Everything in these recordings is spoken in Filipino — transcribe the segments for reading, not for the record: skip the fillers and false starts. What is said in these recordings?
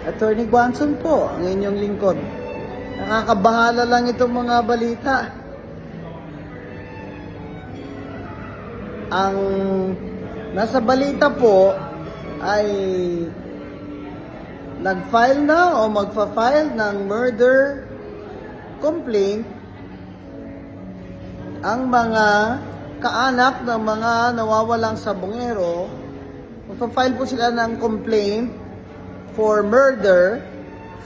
Attorney Guanzon po, ang inyong lingkod. Nakakabahala lang itong mga balita. Ang nasa balita po ay nag-file na o magfa-file ng murder complaint ang mga kaanak ng mga nawawalang sabongero. Magfa-file po sila ng complaint for murder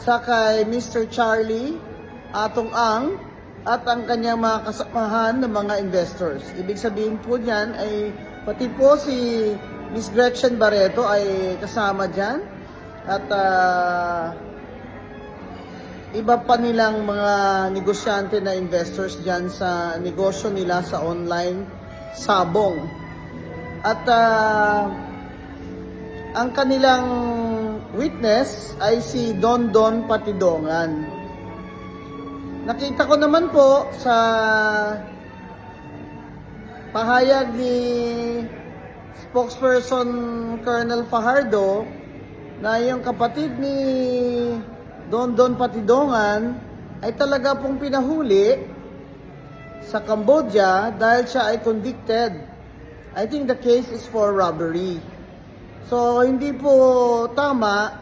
sa kay Mr. Charlie Atong Ang at ang kanyang mga kasamahan ng mga investors. Ibig sabihin po niyan ay pati po si Miss Gretchen Barreto ay kasama dyan at iba pa nilang mga negosyante na investors dyan sa negosyo nila sa online sabong. At ang kanilang witness ay si Don Patidongan. Nakita ko naman po sa pahayag ni spokesperson Colonel Fajardo na yung kapatid ni Don Patidongan ay talaga pong pinahuli sa Cambodia dahil siya ay convicted. I think the case is for robbery. So, hindi po tama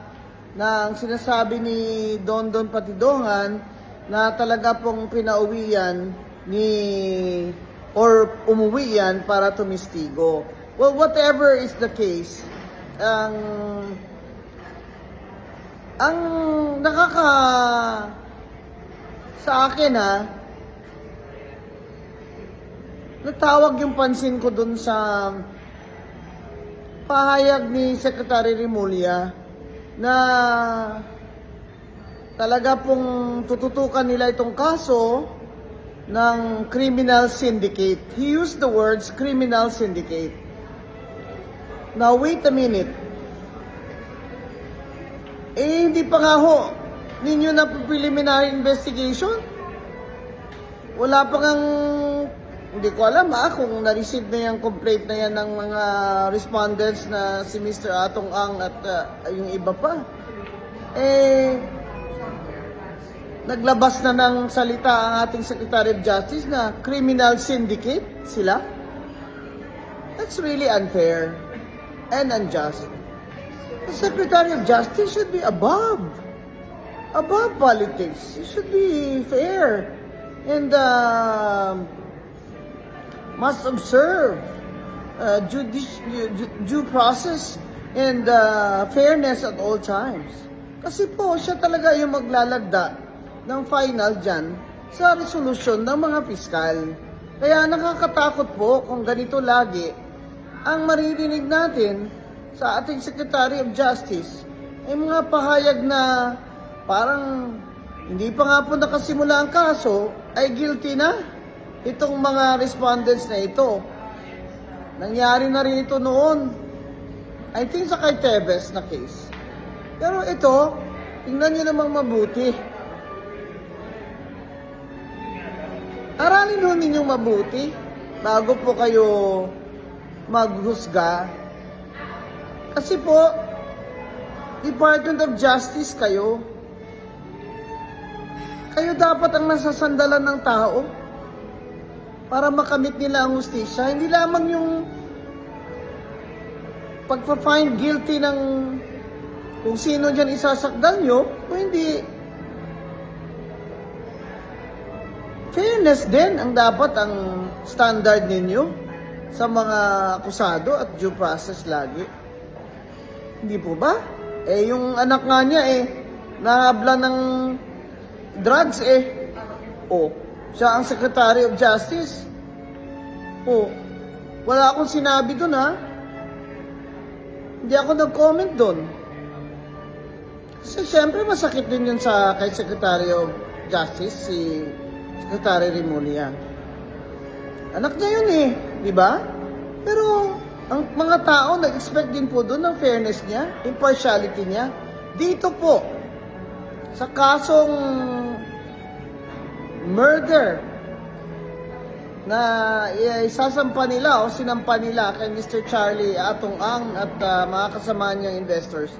na ang sinasabi ni Don Patidongan na talaga pong pinauwi yan or umuwi yan para tumistigo. Well, whatever is the case, ang sa akin natawag yung pansin ko dun sa pahayag ni Secretary Remulla na talaga pong tututukan nila itong kaso ng criminal syndicate. He used the words criminal syndicate. Now, wait a minute. Hindi pa nga ho ninyo na preliminary investigation? Wala pa ngang, hindi ko alam kung na-receive na yung complaint na yan ng mga respondents na si Mr. Atong Ang at yung iba pa. Naglabas na ng salita ang ating Secretary of Justice na criminal syndicate sila. That's really unfair and unjust. The Secretary of Justice should be above politics. He should be fair and must observe due process and fairness at all times. Kasi po, siya talaga yung maglalagda ng final dyan sa resolusyon ng mga piskal. Kaya nakakatakot po kung ganito lagi ang maririnig natin sa ating Secretary of Justice ay mga pahayag na parang hindi pa nga po nakasimula ang kaso ay guilty na itong mga respondents na ito. Nangyari na rin ito noon, I think sa kay Tevez na case. Pero ito, tingnan nyo namang mabuti. Aralin ho ninyong mabuti bago po kayo maghusga. Kasi po, Department of Justice kayo. Kayo dapat ang nasasandalan ng tao para makamit nila ang hustisya. Hindi lamang yung pagpa-find guilty ng kung sino dyan isasakdal nyo, o hindi. Fairness din ang dapat ang standard ninyo sa mga akusado at due process lagi. Hindi po ba? Yung anak nga niya nahabla ng drugs siya ang Secretary of Justice. Wala akong sinabi dun Hindi ako nag-comment dun. Kasi syempre masakit din yun kay Secretary of Justice, si Secretary Remulla. Anak niya yun di ba? Pero ang mga tao nag-expect din po doon ng fairness niya, impartiality niya. Dito po, sa kasong murder na isasampa nila o sinampa nila kay Mr. Charlie Atong Ang at mga kasama niyang investors,